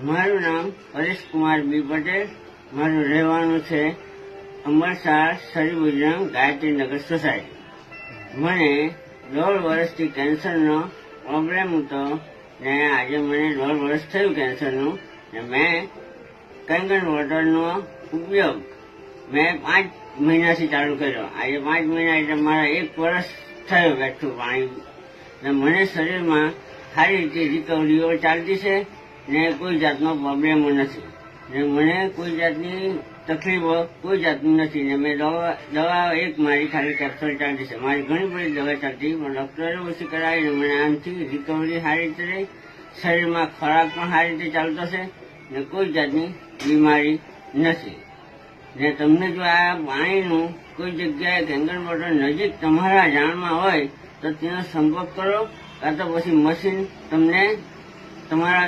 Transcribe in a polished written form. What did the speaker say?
મારું નામ પરેશ કુમાર બી પટેલ. મારું રહેવાનું છે અમરસાર શરીબુજરામ ગાયત્રીનગર સોસાયટી. મને 1.5 વર્ષથી કેન્સરનો પ્રોબ્લેમ હતો ને આજે મને 1.5 વર્ષ થયું કેન્સરનું ને મેં કંગન વોટરનો ઉપયોગ મેં 5 મહિનાથી ચાલુ કર્યો. આજે 5 મહિના એટલે મારા 1 વર્ષ થયો બેઠું પાણી ને મને શરીરમાં સારી રીતે રિકવરીઓ ચાલતી છે ને કોઈ જાતનો પ્રોબ્લેમ નથી ને મને કોઈ જાતની તકલીફો કોઈ જાતની નથી ને મેં દવા એક મારી ખાલી કેપ્સ્યુલ ચાલતી છે. મારી ઘણી બધી દવા ચાલતી પણ ડૉક્ટરે ઓછી કરાવીને મને આમથી રિકવરી સારી રીતે રહી. શરીરમાં ખોરાક પણ સારી રીતે ચાલતો છે ને કોઈ જાતની બીમારી નથી. ને તમને જો આ પાણીનું કોઈ જગ્યાએ કંગન વોટર નજીક તમારા જાણમાં હોય તો તેનો સંપર્ક કરો કાં તો પછી મશીન તમને તમારા